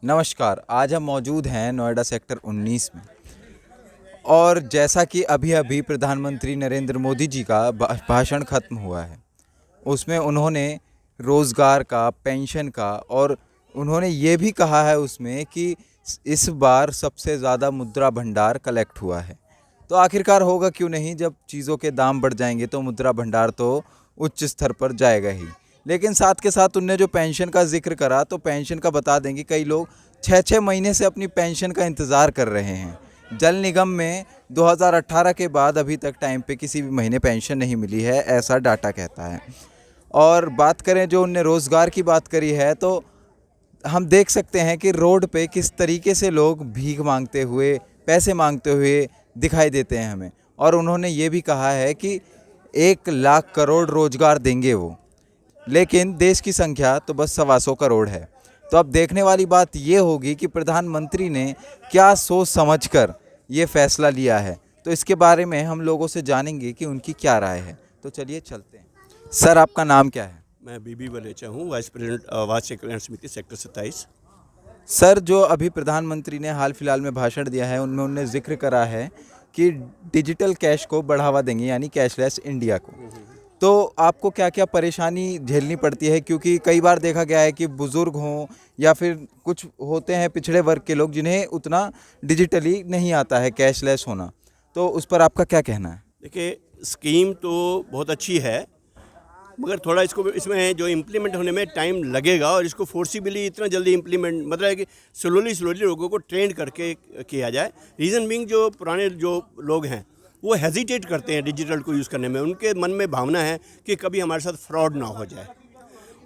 नमस्कार। आज हम मौजूद हैं नोएडा सेक्टर 19 में और जैसा कि अभी-अभी प्रधानमंत्री नरेंद्र मोदी जी का भाषण ख़त्म हुआ है। उसमें उन्होंने रोज़गार का, पेंशन का और उन्होंने ये भी कहा है उसमें कि इस बार सबसे ज़्यादा मुद्रा भंडार कलेक्ट हुआ है। तो आखिरकार होगा क्यों नहीं, जब चीज़ों के दाम बढ़ जाएँगे तो मुद्रा भंडार तो उच्च स्तर पर जाएगा ही। लेकिन साथ के साथ उनने जो पेंशन का ज़िक्र करा, तो पेंशन का बता दें कि कई लोग 6-6 महीने से अपनी पेंशन का इंतज़ार कर रहे हैं। जल निगम में 2018 के बाद अभी तक टाइम पे किसी भी महीने पेंशन नहीं मिली है, ऐसा डाटा कहता है। और बात करें जो उनने रोज़गार की बात करी है, तो हम देख सकते हैं कि रोड पे किस तरीके से लोग भीख मांगते हुए, पैसे मांगते हुए दिखाई देते हैं हमें। और उन्होंने ये भी कहा है कि 1 लाख करोड़ रोज़गार देंगे वो। लेकिन देश की संख्या तो बस 125 करोड़ है। तो अब देखने वाली बात ये होगी कि प्रधानमंत्री ने क्या सोच समझकर ये फैसला लिया है। तो इसके बारे में हम लोगों से जानेंगे कि उनकी क्या राय है। तो चलिए चलते हैं। सर, आपका नाम क्या है? मैं बीबी वलेचा हूँ, वाइस प्रेसिडेंट वार्ड कल्याण समिति सेक्टर 27। सर, जो अभी प्रधानमंत्री ने हाल फिलहाल में भाषण दिया है, उनमें उन्होंने जिक्र करा है कि डिजिटल कैश को बढ़ावा देंगे, यानी कैशलेस इंडिया को। तो आपको क्या-क्या परेशानी झेलनी पड़ती है? क्योंकि कई बार देखा गया है कि बुज़ुर्ग हों या फिर कुछ होते हैं पिछड़े वर्ग के लोग, जिन्हें उतना डिजिटली नहीं आता है कैशलेस होना। तो उस पर आपका क्या कहना है? देखिए, स्कीम तो बहुत अच्छी है, मगर थोड़ा इसको इसमें जो इम्प्लीमेंट होने में टाइम लगेगा और इसको फोर्सिबली इतना जल्दी इम्प्लीमेंट मतलब है कि स्लोली लोगों को ट्रेन करके किया जाए। रीज़न बीइंग जो पुराने जो लोग हैं वो हेजिटेट करते हैं डिजिटल को यूज़ करने में। उनके मन में भावना है कि कभी हमारे साथ फ्रॉड ना हो जाए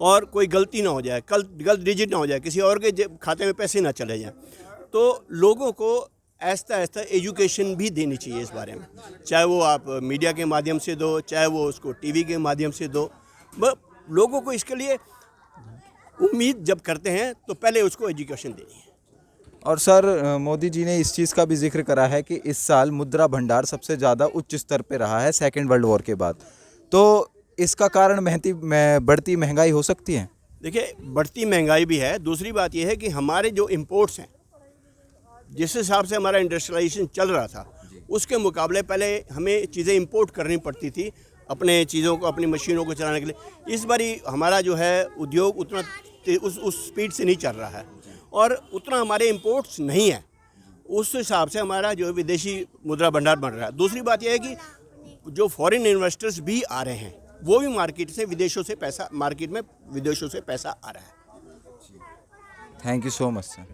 और कोई गलती ना हो जाए, कल गलत डिजिट ना हो जाए, किसी और के खाते में पैसे ना चले जाएं। तो लोगों को ऐसा ऐसा एजुकेशन भी देनी चाहिए इस बारे में, चाहे वो आप मीडिया के माध्यम से दो, चाहे वो उसको टीवी के माध्यम से दो। लोगों को इसके लिए उम्मीद जब करते हैं तो पहले उसको एजुकेशन देनी है। और सर, मोदी जी ने इस चीज़ का भी जिक्र करा है कि इस साल मुद्रा भंडार सबसे ज़्यादा उच्च स्तर पे रहा है सेकेंड वर्ल्ड वॉर के बाद। तो इसका कारण बढ़ती महंगाई हो सकती है? देखिए, बढ़ती महंगाई भी है। दूसरी बात यह है कि हमारे जो इम्पोर्ट्स हैं, जिस हिसाब से हमारा इंडस्ट्रियलाइजेशन चल रहा था, उसके मुकाबले पहले हमें चीज़ें इंपोर्ट करनी पड़ती थी अपने चीज़ों को, अपनी मशीनों को चलाने के लिए। इस बारी हमारा जो है उद्योग उतना उस स्पीड से नहीं चल रहा है और उतना हमारे इंपोर्ट्स नहीं है। उस हिसाब से हमारा जो विदेशी मुद्रा भंडार बन रहा है। दूसरी बात यह है कि जो फॉरेन इन्वेस्टर्स भी आ रहे हैं, वो भी मार्केट से विदेशों से पैसा, मार्केट में विदेशों से पैसा आ रहा है। Thank you so much sir.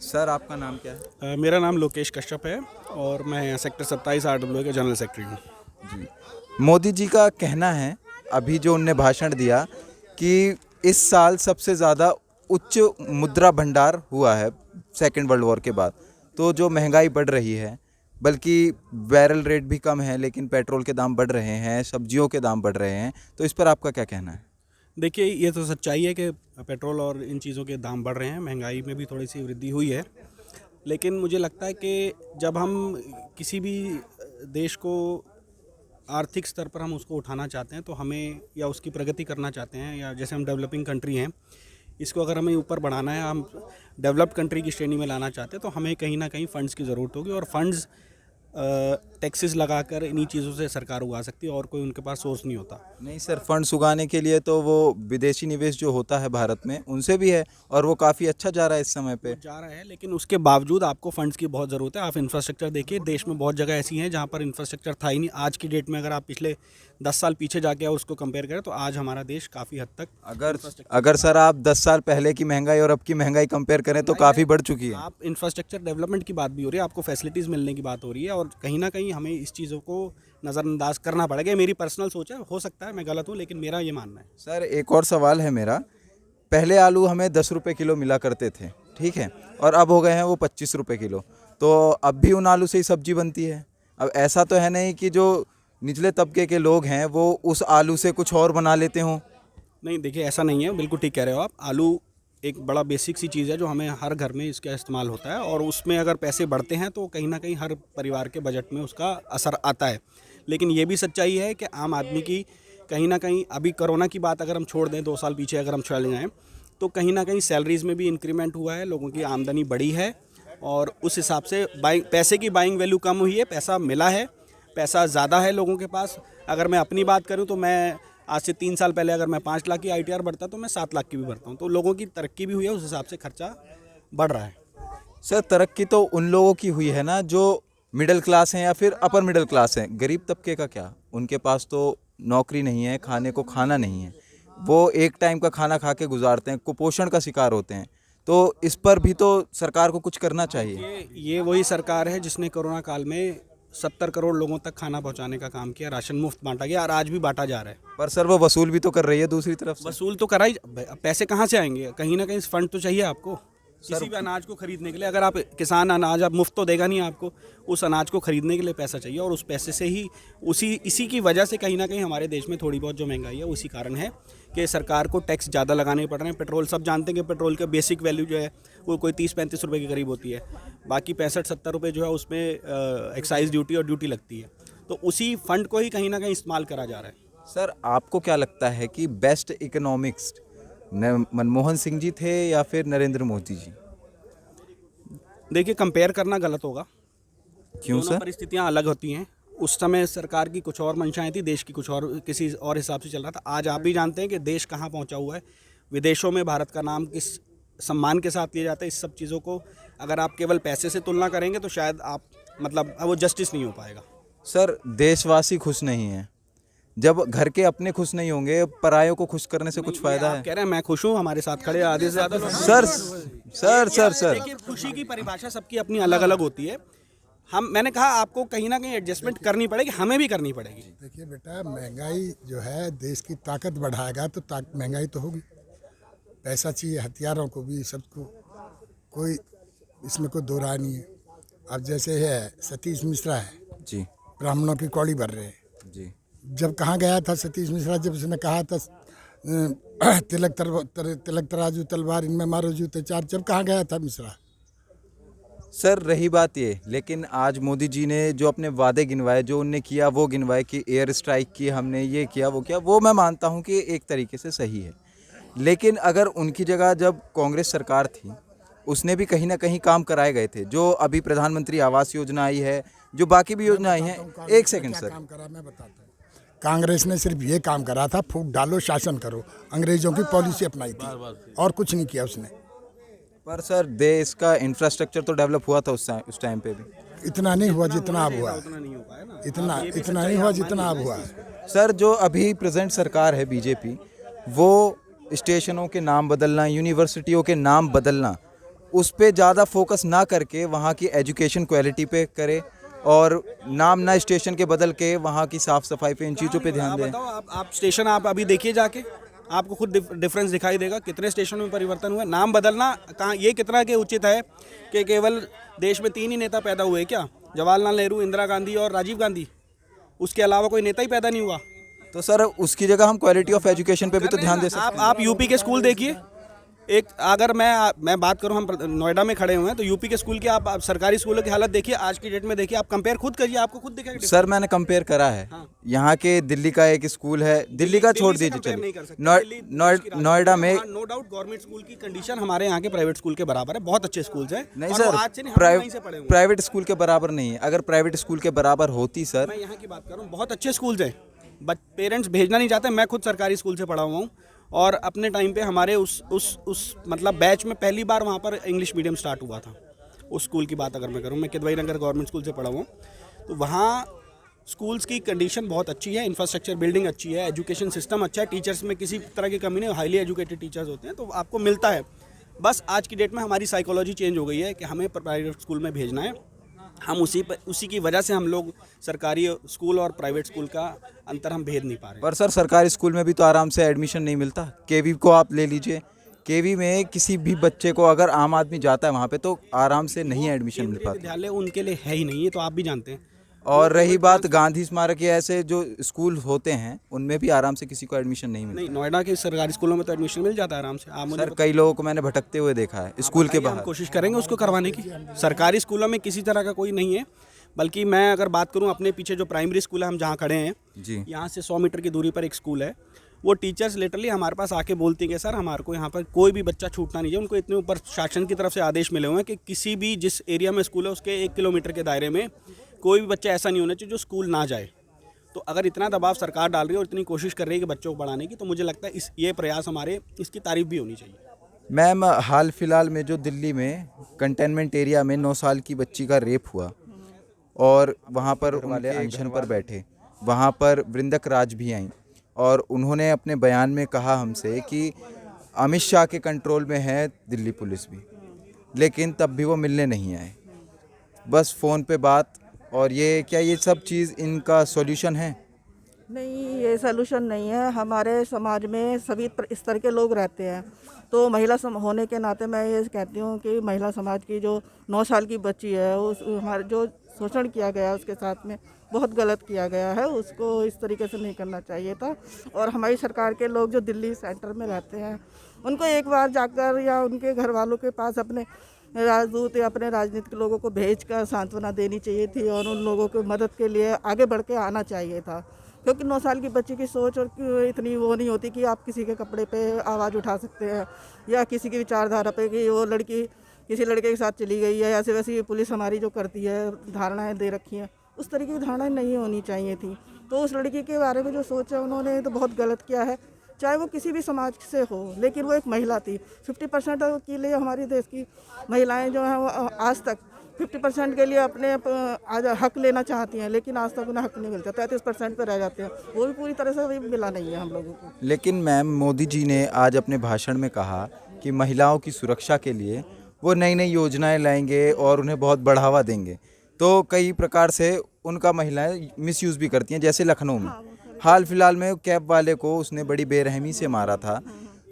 Sir, आपका नाम क्या है? मेरा नाम लोकेश कश्यप है और मैं सेक्टर 27 RWA का जनरल सेक्रेटरी हूँ। जी। मोदी जी का कहना है, अभी जो उनने भाषण दिया, कि इस साल सबसे ज़्यादा उच्च मुद्रा भंडार हुआ है सेकेंड वर्ल्ड वॉर के बाद। तो जो महंगाई बढ़ रही है, बल्कि बैरल रेट भी कम है, लेकिन पेट्रोल के दाम बढ़ रहे हैं, सब्जियों के दाम बढ़ रहे हैं। तो इस पर आपका क्या कहना है? देखिए, ये तो सच्चाई है कि पेट्रोल और इन चीज़ों के दाम बढ़ रहे हैं, महंगाई में भी थोड़ी सी वृद्धि हुई है। लेकिन मुझे लगता है कि जब हम किसी भी देश को आर्थिक स्तर पर हम उसको उठाना चाहते हैं, तो हमें, या उसकी प्रगति करना चाहते हैं, या जैसे हम डेवलपिंग कंट्री हैं, इसको अगर हमें ऊपर बढ़ाना है, हम डेवलप्ड कंट्री की श्रेणी में लाना चाहते हैं, तो हमें कहीं ना कहीं फ़ंड्स की ज़रूरत होगी। और फंड्स टैक्सेस लगाकर इन्हीं चीज़ों से सरकार उगा सकती है, और कोई उनके पास सोर्स नहीं होता। नहीं सर, फंड्स उगाने के लिए तो वो विदेशी निवेश जो होता है भारत में, उनसे भी है, और वो काफ़ी अच्छा जा रहा है इस समय पे। जा रहा है, लेकिन उसके बावजूद आपको फंड्स की बहुत ज़रूरत है। आप इंफ्रास्ट्रक्चर देखिए, देश में बहुत जगह ऐसी हैं जहाँ पर इंफ्रास्ट्रक्चर था ही नहीं। आज की डेट में अगर आप पिछले 10 साल पीछे जाके और उसको कंपेयर करें, तो आज हमारा देश काफ़ी हद तक अगर सर आप 10 साल पहले की महंगाई और अब की महंगाई कंपेयर करें तो काफ़ी बढ़ चुकी है। आप इंफ्रास्ट्रक्चर डेवलपमेंट की बात भी हो रही है, आपको फैसिलिटीज़ मिलने की बात हो रही है, और कहीं ना कहीं हमें इस चीज़ों को नज़रअंदाज करना पड़ेगा। मेरी पर्सनल सोच है, हो सकता है मैं गलत हूँ, लेकिन मेरा ये मानना है। सर, एक और सवाल है मेरा। पहले आलू हमें 10 रुपये किलो मिला करते थे, ठीक है, और अब हो गए हैं वो 25 रुपये किलो। तो अब भी उन आलू से ही सब्जी बनती है। अब ऐसा तो है नहीं कि जो निचले तबके के लोग हैं वो उस आलू से कुछ और बना लेते हों। नहीं, देखिए, ऐसा नहीं है, बिल्कुल ठीक कह रहे हो आप। आलू एक बड़ा बेसिक सी चीज़ है जो हमें हर घर में इसका इस्तेमाल होता है, और उसमें अगर पैसे बढ़ते हैं तो कहीं ना कहीं हर परिवार के बजट में उसका असर आता है। लेकिन ये भी सच्चाई है कि आम आदमी की कहीं ना कहीं, अभी कोरोना की बात अगर हम छोड़ दें, 2 साल पीछे अगर हम चले जाएँ, तो कहीं ना कहीं सैलरीज में भी इंक्रीमेंट हुआ है, लोगों की आमदनी बढ़ी है और उस हिसाब से पैसे की बाइंग वैल्यू कम हुई है, पैसा मिला है, पैसा ज़्यादा है लोगों के पास। अगर मैं अपनी बात करूं तो मैं आज से 3 साल पहले अगर मैं 5 लाख की ITR भरता तो मैं 7 लाख की भी भरता हूं। तो लोगों की तरक्की भी हुई है, उस हिसाब से खर्चा बढ़ रहा है। सर तरक्की तो उन लोगों की हुई है ना जो मिडिल क्लास हैं या फिर अपर मिडिल क्लास हैं। गरीब तबके का क्या, उनके पास तो नौकरी नहीं है, खाने को खाना नहीं है, वो एक टाइम का खाना खा के गुजारते हैं, कुपोषण का शिकार होते हैं। तो इस पर भी तो सरकार को कुछ करना चाहिए। ये वही सरकार है जिसने कोरोना काल में 70 करोड़ लोगों तक खाना पहुंचाने का काम किया, राशन मुफ्त बांटा गया और आज भी बांटा जा रहा है। पर सर वो वसूल भी तो कर रही है दूसरी तरफ से। वसूल तो करा ही, पैसे कहाँ से आएंगे? कहीं ना कहीं फंड तो चाहिए आपको किसी भी अनाज को खरीदने के लिए। अगर आप किसान अनाज आप मुफ्त तो देगा नहीं आपको, उस अनाज को खरीदने के लिए पैसा चाहिए और उस पैसे से ही इसी की वजह से कहीं ना कहीं हमारे देश में थोड़ी बहुत जो महंगाई है उसी कारण है कि सरकार को टैक्स ज़्यादा लगाने पड़ रहे हैं। पेट्रोल सब जानते हैं कि पेट्रोल का बेसिक वैल्यू जो है वो कोई 30-35 रुपये के करीब होती है, बाकी 65-70 रुपये जो है उसमें एक्साइज ड्यूटी और ड्यूटी लगती है। तो उसी फंड को ही कहीं ना कहीं इस्तेमाल करा जा रहा है। सर आपको क्या लगता है कि बेस्ट इकोनॉमिक्स मनमोहन सिंह जी थे या फिर नरेंद्र मोदी जी? देखिए, कंपेयर करना गलत होगा। क्यों दोनों सर? परिस्थितियां अलग होती हैं। उस समय सरकार की कुछ और मंशाएं थी, देश की कुछ और किसी और हिसाब से चल रहा था। आज आप भी जानते हैं कि देश कहाँ पहुंचा हुआ है, विदेशों में भारत का नाम किस सम्मान के साथ लिया जाता है। इस सब चीज़ों को अगर आप केवल पैसे से तुलना करेंगे तो शायद आप वो जस्टिस नहीं हो पाएगा। सर देशवासी खुश नहीं है, जब घर के अपने खुश नहीं होंगे परायों को खुश करने से कुछ फायदा है? कह रहे हैं मैं खुश हूँ, हमारे साथ खड़े आधे से ज़्यादा लोग। सर देखिए, खुशी की परिभाषा सबकी अपनी अलग अलग होती है। मैंने कहा आपको कहीं ना कहीं एडजस्टमेंट करनी पड़ेगी, हमें भी करनी पड़ेगी। देखिए बेटा, महंगाई जो है देश की ताकत बढ़ाएगा तो महंगाई तो होगी। पैसा चाहिए हथियारों को भी, सबको, कोई इसमें कोई दो राय नहीं है। अब जैसे है सतीश मिश्रा है जी ब्राह्मणों की कौड़ी भर रहे हैं। जी। जब कहाँ गया था सतीश मिश्रा, जब उसने कहा था तिलक तराजू तलवार इनमें मारो जूते चार, जब कहाँ गया था मिश्रा? सर रही बात ये, लेकिन आज मोदी जी ने जो अपने वादे गिनवाए, जो उनने किया वो गिनवाए कि एयर स्ट्राइक की हमने, ये किया वो किया, वो मैं मानता हूँ कि एक तरीके से सही है। लेकिन अगर उनकी जगह जब कांग्रेस सरकार थी उसने भी कहीं ना कहीं काम कराए गए थे। जो अभी प्रधानमंत्री आवास योजना आई है, जो बाकी भी योजना आई हैं। एक सेकंड सर, काम करा मैं बताता हूँ। कांग्रेस ने सिर्फ ये काम करा था, फूट डालो शासन करो, अंग्रेजों की पॉलिसी अपनाई थी और कुछ नहीं किया उसने। पर सर देश का इंफ्रास्ट्रक्चर तो डेवलप हुआ था उस टाइम पे भी। इतना नहीं हुआ जितना अब हुआ, उतना नहीं हो पाया ना। इतना नहीं हुआ जितना अब हुआ। सर जो अभी प्रेजेंट सरकार है बीजेपी, वो स्टेशनों के नाम बदलना, यूनिवर्सिटियों के नाम बदलना, उस पे ज़्यादा फोकस ना करके वहाँ की एजुकेशन क्वालिटी पे करे और नाम ना स्टेशन के बदल के वहाँ की साफ़ सफाई पे, इन चीज़ों पे ध्यान दें। बताओ, आप स्टेशन आप अभी देखिए जाके, आपको खुद डिफरेंस दिखाई देगा कितने स्टेशनों में परिवर्तन हुआ। नाम बदलना कहाँ, ये कितना के उचित है कि केवल देश में 3 ही नेता पैदा हुए क्या? जवाहरलाल नेहरू, इंदिरा गांधी और राजीव गांधी। उसके अलावा कोई नेता ही पैदा नहीं हुआ। तो सर उसकी जगह हम क्वालिटी ऑफ एजुकेशन पे भी तो ध्यान दे सकते हैं। आप यूपी के स्कूल देखिए। एक अगर मैं बात करूं, हम नोएडा में खड़े हुए हैं, तो यूपी के स्कूल की आप सरकारी स्कूलों की हालत देखिए आज की डेट में, देखिए, आप कंपेयर खुद करिए, आपको खुद दिखेगा। सर मैंने कंपेयर करा है। यहाँ के दिल्ली का एक स्कूल है, दिल्ली का छोड़ दीजिए, चलिए नोएडा में नो डाउट गवर्नमेंट स्कूल की कंडीशन हमारे यहाँ के प्राइवेट स्कूल के बराबर है। बहुत अच्छे स्कूल्स हैं। नहीं और वो सर, आज से नहीं, हम वहीं से पढ़े हुए हैं। प्राइवेट स्कूल के बराबर नहीं है। अगर प्राइवेट स्कूल के बराबर होती सर, मैं यहाँ की बात कर रहा हूँ, बहुत अच्छे स्कूल्स हैं, बट पेरेंट्स भेजना नहीं चाहते। मैं खुद सरकारी स्कूल से पढ़ा हुआ हूँ और अपने टाइम पे हमारे उस मतलब बैच में पहली बार वहाँ पर इंग्लिश मीडियम स्टार्ट हुआ था। उस स्कूल की बात अगर मैं करूँ, मैं किदवई नगर गवर्नमेंट स्कूल से पढ़ा हुआ हूँ, तो वहाँ स्कूल्स की कंडीशन बहुत अच्छी है, इंफ्रास्ट्रक्चर बिल्डिंग अच्छी है, एजुकेशन सिस्टम अच्छा है, टीचर्स में किसी तरह की कमी नहीं, हाईली एजुकेटेड टीचर्स होते हैं, तो आपको मिलता है। बस आज की डेट में हमारी साइकोलॉजी चेंज हो गई है कि हमें प्राइवेट स्कूल में भेजना है। हम उसी की वजह से हम लोग सरकारी स्कूल और प्राइवेट स्कूल का अंतर हम भेद नहीं पा रहे। पर सर सरकारी स्कूल में भी तो आराम से एडमिशन नहीं मिलता। केवी को आप ले लीजिए, केवी में किसी भी बच्चे को अगर आम आदमी जाता है वहाँ पे तो आराम से नहीं एडमिशन मिल पाता। विद्यालय उनके लिए है ही नहीं, ये तो आप भी जानते हैं। और रही बात गांधी स्मारक या ऐसे जो स्कूल होते हैं, उनमें भी आराम से किसी को एडमिशन नहीं मिलता। नहीं, नोएडा के सरकारी स्कूलों में तो एडमिशन मिल जाता है आराम से। आप सर कई लोगों को मैंने भटकते हुए देखा है स्कूल के हम बाहर। कोशिश करेंगे उसको करवाने की। सरकारी स्कूलों में किसी तरह का कोई नहीं है, बल्कि मैं अगर बात करूं अपने पीछे जो प्राइमरी स्कूल है, हम जहां खड़े हैं जी, यहाँ से 100 मीटर की दूरी पर एक स्कूल है। वो टीचर्स लिटरली हमारे पास आके बोलती हैं कि सर हमारे को यहाँ पर कोई भी बच्चा छूटना नहीं है। उनको इतने ऊपर शासन की तरफ से आदेश मिले हुए हैं कि किसी भी जिस एरिया में स्कूल है उसके 1 किलोमीटर के दायरे में कोई भी बच्चा ऐसा नहीं होना चाहिए जो स्कूल ना जाए। तो अगर इतना दबाव सरकार डाल रही है और इतनी कोशिश कर रही है कि बच्चों को पढ़ाने की, तो मुझे लगता है ये प्रयास हमारे इसकी तारीफ भी होनी चाहिए। मैम, हाल फिलहाल में जो दिल्ली में कंटेनमेंट एरिया में 9 साल की बच्ची का रेप हुआ और वहाँ पर वाले अनशन पर बैठे, वहाँ पर वृंदक राज भी आई और उन्होंने अपने बयान में कहा हमसे कि अमित शाह के कंट्रोल में है दिल्ली पुलिस भी, लेकिन तब भी वो मिलने नहीं आए, बस फ़ोन पे बात। और ये सब चीज़ इनका सॉल्यूशन है? नहीं, ये सलूशन नहीं है। हमारे समाज में सभी इस तरह के लोग रहते हैं, तो महिला होने के नाते मैं ये कहती हूँ कि महिला समाज की जो 9 साल की बच्ची है, उस हमारे जो शोषण किया गया उसके साथ में बहुत गलत किया गया है, उसको इस तरीके से नहीं करना चाहिए था। और हमारी सरकार के लोग जो दिल्ली सेंटर में रहते हैं, उनको एक बार जाकर या उनके घर वालों के पास अपने राजदूत या अपने राजनीतिक लोगों को भेजकर सांत्वना देनी चाहिए थी और उन लोगों की मदद के लिए आगे बढ़ के आना चाहिए था। क्योंकि 9 साल की बच्ची की सोच और इतनी वो नहीं होती कि आप किसी के कपड़े पे आवाज़ उठा सकते हैं या किसी की विचारधारा पे कि वो लड़की किसी लड़के के साथ चली गई है। ऐसे वैसे पुलिस हमारी जो करती है, धारणाएं दे रखी हैं, उस तरीके की धारणाएं नहीं होनी चाहिए थी। तो उस लड़की के बारे में जो सोच है उन्होंने तो बहुत गलत किया है, चाहे वो किसी भी समाज से हो, लेकिन वो एक महिला थी। 50% के लिए हमारी देश की महिलाएं जो हैं वो आज तक 50% के लिए अपने आज हक लेना चाहती हैं, लेकिन आज तक उन्हें हक नहीं मिलता। 33% पे रह जाते हैं, वो भी पूरी तरह से भी मिला नहीं है हम लोगों को। लेकिन मैम, मोदी जी ने आज अपने भाषण में कहा कि महिलाओं की सुरक्षा के लिए वो नई नई योजनाएं लाएंगे और उन्हें बहुत बढ़ावा देंगे। तो कई प्रकार से उनका महिलाएं मिसयूज़ भी करती हैं, जैसे लखनऊ में हाल फिलहाल में कैब वाले को उसने बड़ी बेरहमी से मारा था।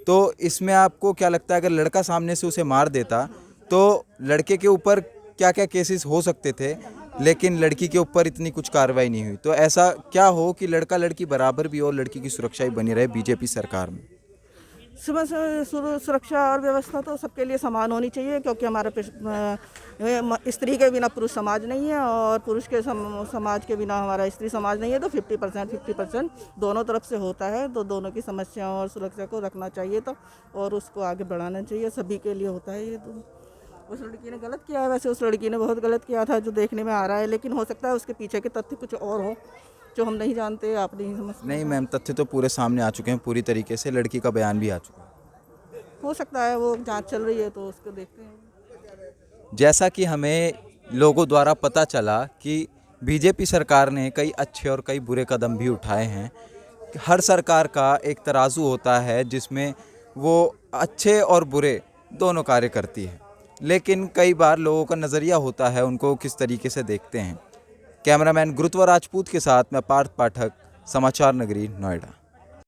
तो इसमें आपको क्या लगता है, अगर लड़का सामने से उसे मार देता तो लड़के के ऊपर क्या क्या केसेस हो सकते थे, लेकिन लड़की के ऊपर इतनी कुछ कार्रवाई नहीं हुई? तो ऐसा क्या हो कि लड़का लड़की बराबर भी हो, लड़की की सुरक्षा ही बनी रहे बीजेपी सरकार में? सुरक्षा और व्यवस्था तो सबके लिए समान होनी चाहिए, क्योंकि हमारा स्त्री के बिना पुरुष समाज नहीं है और पुरुष के समाज के बिना हमारा स्त्री समाज नहीं है। तो 50% दोनों तरफ से होता है, तो दोनों की समस्याओं और सुरक्षा को रखना चाहिए था और उसको आगे बढ़ाना चाहिए। सभी के लिए होता है ये। तो उस लड़की ने गलत किया है, वैसे उस लड़की ने बहुत गलत किया था जो देखने में आ रहा है, लेकिन हो सकता है उसके पीछे के तथ्य कुछ और हो जो हम नहीं जानते, आप नहीं समझते। नहीं मैम, तथ्य तो पूरे सामने आ चुके हैं पूरी तरीके से, लड़की का बयान भी आ चुका है। हो सकता है, वो जांच चल रही है तो उसको देखते हैं। जैसा कि हमें लोगों द्वारा पता चला कि बीजेपी सरकार ने कई अच्छे और कई बुरे कदम भी उठाए हैं। हर सरकार का एक तराजू होता है जिसमें वो अच्छे और बुरे दोनों कार्य करती है, लेकिन कई बार लोगों का नज़रिया होता है उनको किस तरीके से देखते हैं। कैमरामैन गुरुत्वा राजपूत के साथ मैं पार्थ पाठक, समाचार नगरी, नोएडा।